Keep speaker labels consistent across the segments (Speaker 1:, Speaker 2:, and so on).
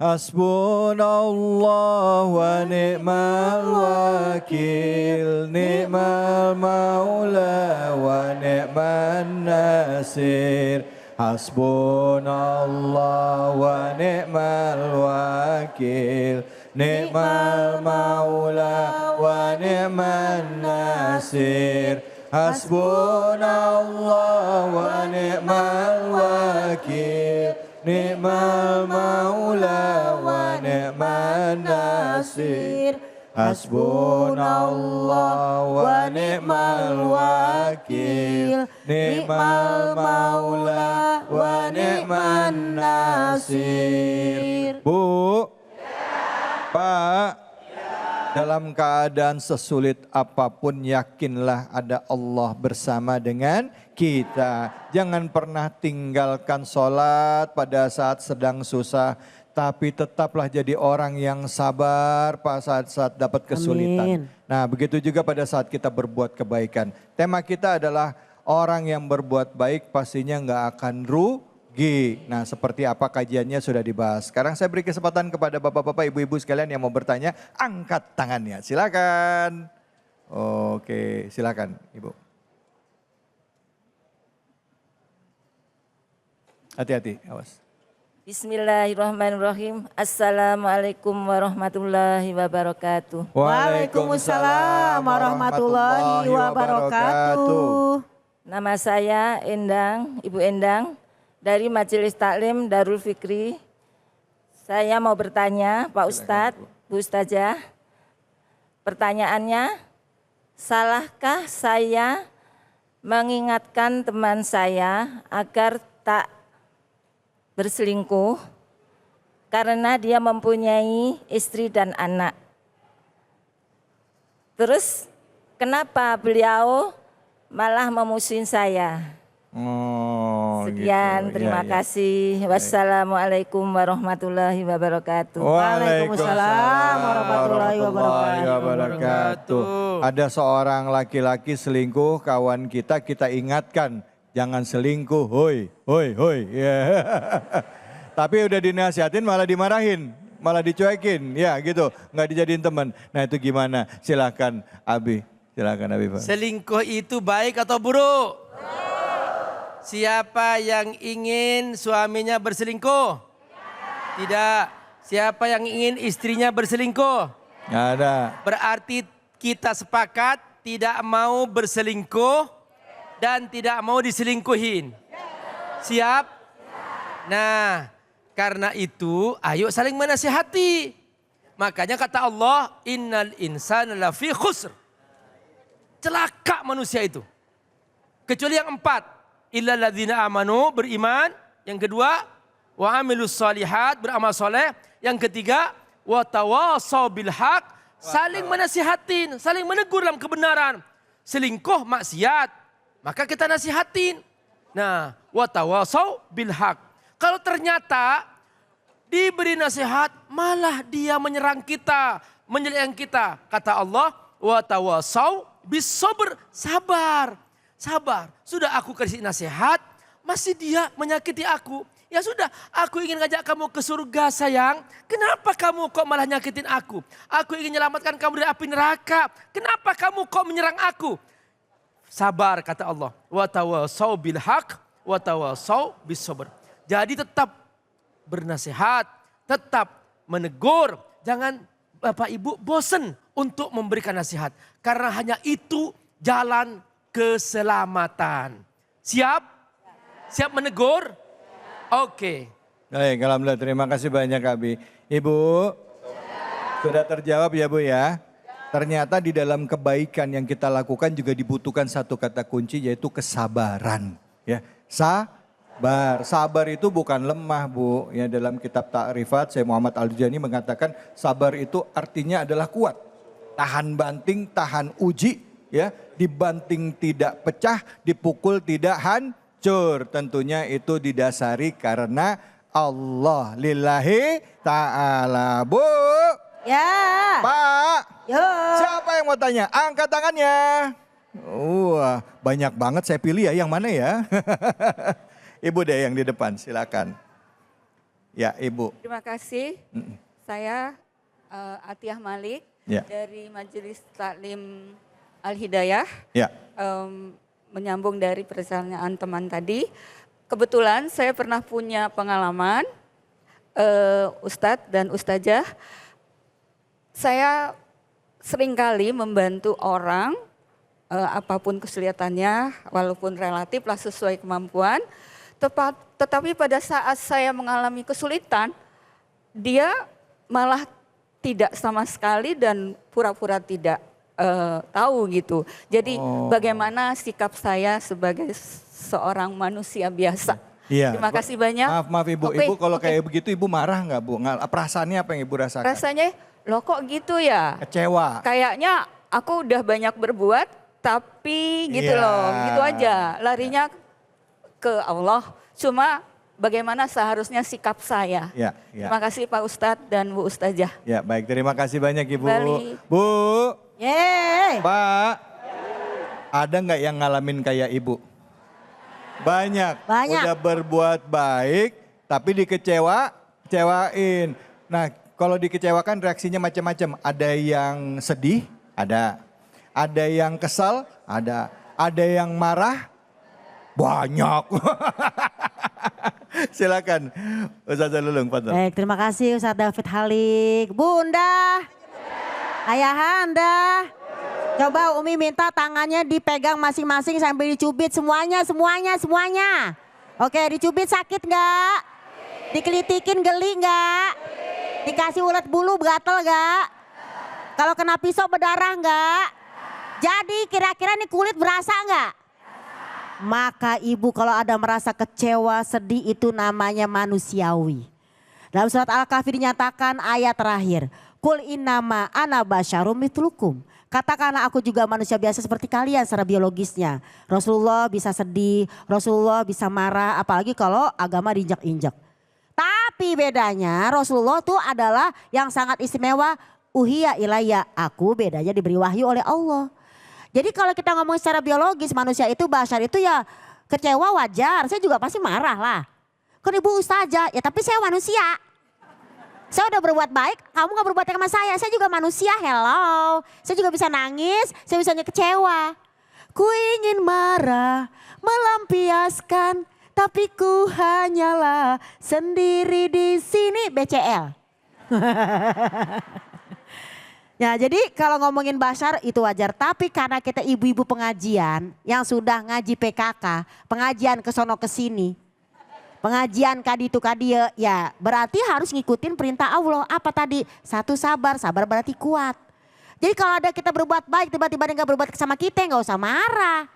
Speaker 1: Hasbunallah wa ni'mal wakil, ni'mal maula wa ni'man nasir. Hasbunallah wa ni'mal wakil, ni'mal maula wa ni'man nasir. Hasbunallah wa ni'mal wakil, ni'mal maula wa ni'man nasir. Hasbunallah wa ni'mal wakil, ni'mal maula wa ni'man nasir. Bu, Pak, dalam keadaan sesulit apapun yakinlah ada Allah bersama dengan kita. Jangan pernah tinggalkan sholat pada saat sedang susah. Tapi tetaplah jadi orang yang sabar saat dapat kesulitan. Amin. Nah begitu juga pada saat kita berbuat kebaikan. Tema kita adalah orang yang berbuat baik pastinya nggak akan rugi. Nah seperti apa kajiannya sudah dibahas. Sekarang saya beri kesempatan kepada bapak-bapak, ibu-ibu sekalian yang mau bertanya. Angkat tangannya, silakan. Oke, silakan ibu. Hati-hati, awas.
Speaker 2: Bismillahirrahmanirrahim. Assalamualaikum warahmatullahi wabarakatuh.
Speaker 1: Waalaikumsalam warahmatullahi wabarakatuh.
Speaker 2: Nama saya Endang, Ibu Endang dari Majelis Taklim Darul Fikri. Saya mau bertanya Pak Ustadz, Bu Ustazah. Pertanyaannya, salahkah saya mengingatkan teman saya agar tak berselingkuh karena dia mempunyai istri dan anak. Terus kenapa beliau malah memusuhin saya? Sekian,
Speaker 1: gitu.
Speaker 2: terima kasih. Wassalamualaikum warahmatullahi wabarakatuh.
Speaker 1: Waalaikumsalam warahmatullahi wabarakatuh. Ada seorang laki-laki selingkuh, kawan kita ingatkan. Jangan selingkuh, hoi. Yeah. Tapi udah dinasihatin malah dimarahin, malah dicuekin, ya gitu, nggak dijadiin teman. Nah itu gimana? Silakan Abi, Pak.
Speaker 3: Selingkuh itu baik atau buruk? Siapa yang ingin suaminya berselingkuh? Tidak. Siapa yang ingin istrinya berselingkuh?
Speaker 1: Nggak ada.
Speaker 3: Berarti kita sepakat tidak mau berselingkuh dan tidak mau diselingkuhin. Siap? Nah, karena itu ayo saling menasihati. Makanya kata Allah, innal insana lafi khusr. Celaka manusia itu. Kecuali yang 4, illal ladzina amanu, beriman. Yang kedua, wa amilus shalihat, beramal soleh. Yang ketiga, wa tawassaw bil haq, saling menasihatin, saling menegur dalam kebenaran. Selingkuh maksiat, maka kita nasihatin. Nah, wa tawassaw bil haq. Kalau ternyata diberi nasihat malah dia menyerang kita, menyerang kita. Kata Allah, wa tawassaw bis sabr, sabar. Sabar. Sudah aku kasih nasihat, masih dia menyakiti aku. Ya sudah, aku ingin ngajak kamu ke surga sayang. Kenapa kamu kok malah nyakitin aku? Aku ingin menyelamatkan kamu dari api neraka. Kenapa kamu kok menyerang aku? Sabar kata Allah. Wa tawassaw bil haq wa tawassaw bis sabr. Jadi tetap bernasihat, tetap menegur. Jangan Bapak Ibu bosan untuk memberikan nasihat. Karena hanya itu jalan keselamatan. Siap? Siap menegur? Oke.
Speaker 1: Baik, alhamdulillah, terima kasih banyak Abi. Ibu, sudah terjawab ya Bu ya? Ternyata di dalam kebaikan yang kita lakukan juga dibutuhkan satu kata kunci, yaitu kesabaran. Ya, sabar. Sabar itu bukan lemah Bu. Ya, dalam kitab Ta'rifat, Syekh Muhammad Al-Jani mengatakan sabar itu artinya adalah kuat. Tahan banting, tahan uji. Ya, dibanting tidak pecah, dipukul tidak hancur. Tentunya itu didasari karena Allah lillahi ta'ala. Bu.
Speaker 2: Ya.
Speaker 1: Pak.
Speaker 2: Yo.
Speaker 1: Siapa yang mau tanya? Angkat tangannya. Wah, banyak banget, saya pilih ya yang mana ya. Ibu deh yang di depan, silakan. Ya, Ibu.
Speaker 4: Terima kasih. Saya Atiyah Malik
Speaker 1: Ya.
Speaker 4: dari Majelis Taklim Al-Hidayah.
Speaker 1: Ya.
Speaker 4: Menyambung dari pertanyaan teman tadi. Kebetulan saya pernah punya pengalaman, Ustadz dan Ustazah. Saya seringkali membantu orang, apapun kesulitannya, walaupun relatif lah sesuai kemampuan. Tetapi pada saat saya mengalami kesulitan, dia malah tidak sama sekali dan pura-pura tidak tahu gitu. Jadi bagaimana sikap saya sebagai seorang manusia biasa.
Speaker 1: Iya.
Speaker 4: Terima kasih banyak.
Speaker 1: Maaf Ibu, Ibu kalau kayak begitu Ibu marah nggak Bu? Perasaannya apa yang Ibu rasakan?
Speaker 4: Rasanya, loh kok gitu ya?
Speaker 1: Kecewa.
Speaker 4: Kayaknya aku udah banyak berbuat, tapi gitu
Speaker 1: Iya.
Speaker 4: loh, gitu aja. Larinya ke Allah. Cuma bagaimana seharusnya sikap saya.
Speaker 1: Ya, ya.
Speaker 4: Terima kasih Pak Ustadz dan Bu Ustazah.
Speaker 1: Ya baik, terima kasih banyak Ibu.
Speaker 4: Kembali.
Speaker 1: Bu,
Speaker 2: Yeay.
Speaker 1: Pak, ada nggak yang ngalamin kayak Ibu? Banyak.
Speaker 2: Banyak.
Speaker 1: Udah berbuat baik, tapi dikecewain. Nah, kalau dikecewakan reaksinya macam-macam. Ada yang sedih, ada. Ada yang kesal, ada. Ada yang marah, banyak. Silakan, Ustazah Lulung, Fadhol.
Speaker 5: Baik, terima kasih Ustadz David Halik. Bunda, Ayahanda, coba Umi minta tangannya dipegang masing-masing sambil dicubit semuanya. Oke, dicubit sakit nggak? Dikelitikin geli nggak? Dikasih ulet bulu gatel nggak? Kalau kena pisau berdarah nggak? Jadi kira-kira nih kulit berasa nggak? Maka ibu kalau ada merasa kecewa, sedih itu namanya manusiawi. Dalam surat Al-Kahfi dinyatakan ayat terakhir. Kul innama ana basyarum mitlukum. Katakanlah aku juga manusia biasa seperti kalian secara biologisnya. Rasulullah bisa sedih, Rasulullah bisa marah, apalagi kalau agama diinjak-injak. Tapi bedanya Rasulullah itu adalah yang sangat istimewa. Uhiya ilayya, aku bedanya diberi wahyu oleh Allah. Jadi kalau kita ngomong secara biologis manusia itu basyar itu ya kecewa wajar. Saya juga pasti marah lah. Kan ibu ustazah, ya tapi saya manusia. Saya udah berbuat baik, kamu gak berbuat baik sama saya. Saya juga manusia, hello. Saya juga bisa nangis, saya bisa kecewa. Ku ingin marah, melampiaskan, tapi ku hanyalah sendiri di sini. BCL. Ya jadi kalau ngomongin basyar itu wajar. Tapi karena kita ibu-ibu pengajian yang sudah ngaji PKK, pengajian ke sono ke sini. Pengajian kadi itu kadi ya berarti harus ngikutin perintah Allah. Apa tadi? Satu sabar, sabar berarti kuat. Jadi kalau ada kita berbuat baik tiba-tiba dia gak berbuat sama kita gak usah marah.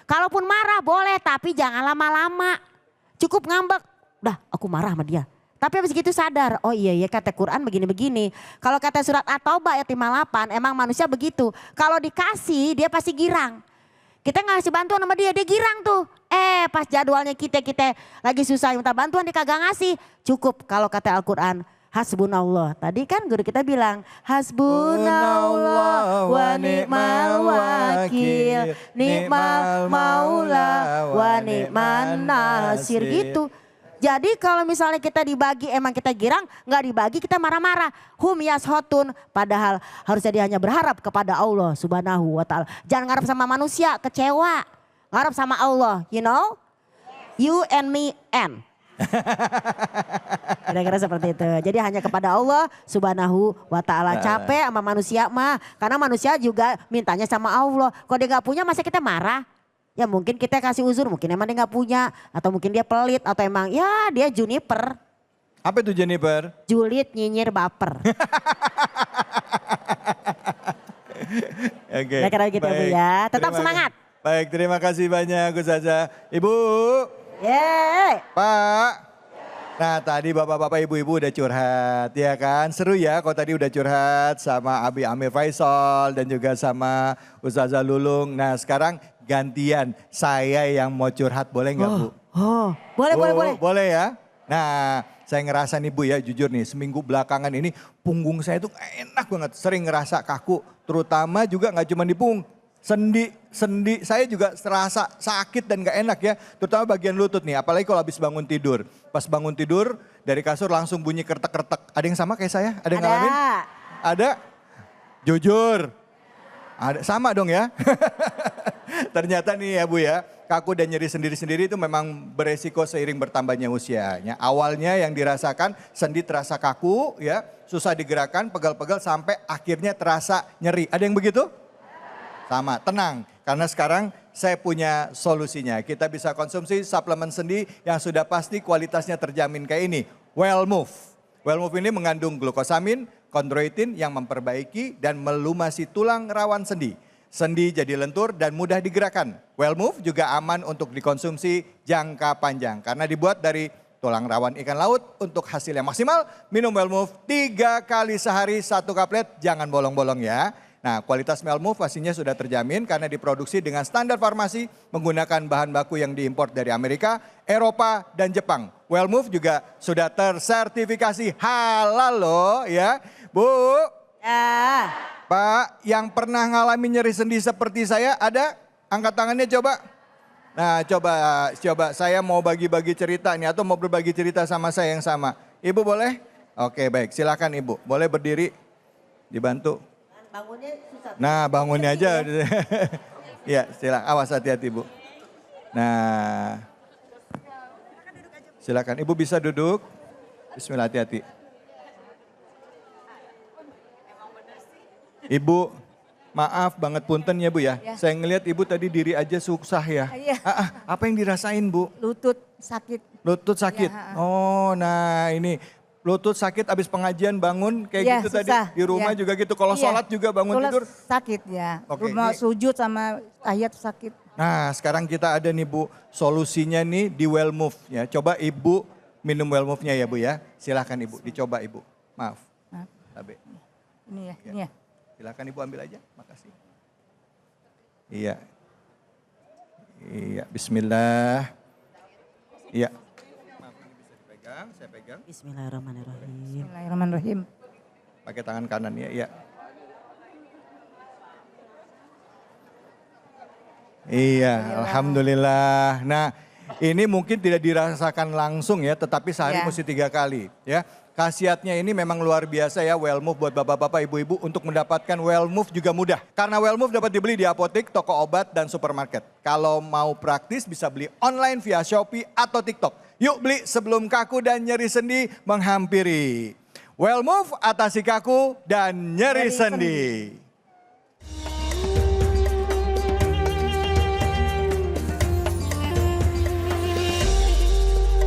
Speaker 5: Kalaupun marah boleh tapi jangan lama-lama. Cukup ngambek, udah aku marah sama dia. Tapi habis gitu sadar, oh iya ya kata Quran begini-begini. Kalau kata surat At-Taubah ayat 58 emang manusia begitu. Kalau dikasih dia pasti girang. Kita ngasih bantuan sama dia girang tuh. Pas jadwalnya kita lagi susah minta bantuan dia kagak ngasih. Cukup kalau kata Al-Quran hasbunallah. Tadi kan guru kita bilang hasbunallah wa ni'mal wakil. Ni'mal maula wa ni'man nasir gitu. Jadi kalau misalnya kita dibagi emang kita girang, nggak dibagi kita marah-marah. Hum yashotun, padahal harusnya dia hanya berharap kepada Allah subhanahu wa ta'ala. Jangan ngarep sama manusia, kecewa. Ngarep sama Allah, you know. You and me and. Kira-kira seperti itu. Jadi hanya kepada Allah subhanahu wa ta'ala. Capek sama manusia mah. Karena manusia juga mintanya sama Allah. Kalau dia nggak punya masa kita marah. Ya mungkin kita kasih uzur, mungkin emang dia gak punya. Atau mungkin dia pelit, atau emang ya dia juniper.
Speaker 1: Apa itu Jennifer?
Speaker 5: Julid, nyinyir, baper.
Speaker 1: Oke.
Speaker 5: Kira-kira gitu Bu ya, tetap semangat.
Speaker 1: Baik, terima kasih banyak Ustazah. Ibu.
Speaker 5: Yeay.
Speaker 1: Pak. Nah tadi bapak-bapak ibu-ibu udah curhat ya kan. Seru ya kalau tadi udah curhat sama Abi Amir Faisal dan juga sama Ustazah Lulung. Nah sekarang gantian saya yang mau curhat boleh nggak Bu?
Speaker 5: Boleh.
Speaker 1: Boleh ya. Nah saya ngerasa nih Bu ya jujur nih seminggu belakangan ini punggung saya tuh enak banget. Sering ngerasa kaku terutama juga nggak cuma di punggung. Sendi sendi saya juga terasa sakit dan gak enak ya. Terutama bagian lutut nih, apalagi kalau habis bangun tidur. Pas bangun tidur dari kasur langsung bunyi kertek-kertek. Ada yang sama kayak saya? Ada yang ngalamin? Ada? Jujur. Ada, sama dong ya. Ternyata nih ya Bu ya, kaku dan nyeri sendiri-sendiri itu memang beresiko seiring bertambahnya usianya. Awalnya yang dirasakan sendi terasa kaku ya, susah digerakkan, pegal-pegal sampai akhirnya terasa nyeri. Ada yang begitu? Sama, tenang. Karena sekarang saya punya solusinya. Kita bisa konsumsi suplemen sendi yang sudah pasti kualitasnya terjamin kayak ini. Wellmove. Wellmove ini mengandung glukosamin, kondroitin yang memperbaiki dan melumasi tulang rawan sendi. Sendi jadi lentur dan mudah digerakkan. Wellmove juga aman untuk dikonsumsi jangka panjang. Karena dibuat dari tulang rawan ikan laut. Untuk hasil yang maksimal, minum Wellmove 3 kali sehari 1 kaplet. Jangan bolong-bolong ya. Nah, kualitas Wellmove pastinya sudah terjamin karena diproduksi dengan standar farmasi menggunakan bahan baku yang diimpor dari Amerika, Eropa, dan Jepang. Wellmove juga sudah tersertifikasi halal loh ya. Bu,
Speaker 5: Ya.
Speaker 1: Pak, yang pernah ngalamin nyeri sendi seperti saya ada? Angkat tangannya coba. Nah, coba saya mau bagi-bagi cerita nih atau mau berbagi cerita sama saya yang sama. Ibu boleh? Oke, baik. Silakan Ibu. Boleh berdiri? Dibantu.
Speaker 5: Bangunnya susah.
Speaker 1: Nah, bangunnya aja. Ya, silakan. Awas hati-hati, Bu. Nah. Silakan. Ibu bisa duduk. Bismillah, hati-hati. Ibu, maaf banget punten ya Bu ya. Saya ngelihat Ibu tadi diri aja susah ya.
Speaker 6: Iya.
Speaker 1: Apa yang dirasain Bu?
Speaker 6: Lutut sakit.
Speaker 1: Lutut sakit?
Speaker 6: Iya.
Speaker 1: Oh, nah ini. Lutut sakit abis pengajian bangun kayak
Speaker 6: Iya,
Speaker 1: gitu
Speaker 6: susah.
Speaker 1: tadi. Di rumah
Speaker 6: Iya.
Speaker 1: juga gitu. Kalau
Speaker 6: Iya.
Speaker 1: sholat juga bangun
Speaker 6: Sholat
Speaker 1: tidur.
Speaker 6: sakit ya.
Speaker 1: Oke,
Speaker 6: Mau
Speaker 1: ini-
Speaker 6: sujud sama ayat sakit.
Speaker 1: Nah sekarang kita ada nih Bu. Solusinya nih di Wellmove ya. Coba Ibu minum Wellmove-nya ya Bu ya. Silahkan Ibu, dicoba Ibu. Maaf.
Speaker 6: Maaf.
Speaker 1: Tabe.
Speaker 6: Ini ya,
Speaker 1: Ya.
Speaker 6: ini ya.
Speaker 1: Silahkan Ibu ambil aja. Makasih. Iya. Iya, bismillah. Iya. Maaf, ini bisa dipegang, saya pegang.
Speaker 5: Bismillahirrahmanirrahim.
Speaker 6: Bismillahirrahmanirrahim.
Speaker 1: Pakai tangan kanan ya, iya. Iya, alhamdulillah. Nah, ini mungkin tidak dirasakan langsung ya, tetapi sehari
Speaker 6: Ya.
Speaker 1: mesti 3 kali ya. Khasiatnya ini memang luar biasa ya Wellmove buat bapak-bapak, ibu-ibu untuk mendapatkan Wellmove juga mudah. Karena Wellmove dapat dibeli di apotek, toko obat, dan supermarket. Kalau mau praktis bisa beli online via Shopee atau TikTok. Yuk beli sebelum kaku dan nyeri sendi menghampiri. Wellmove atasi kaku dan nyeri sendi.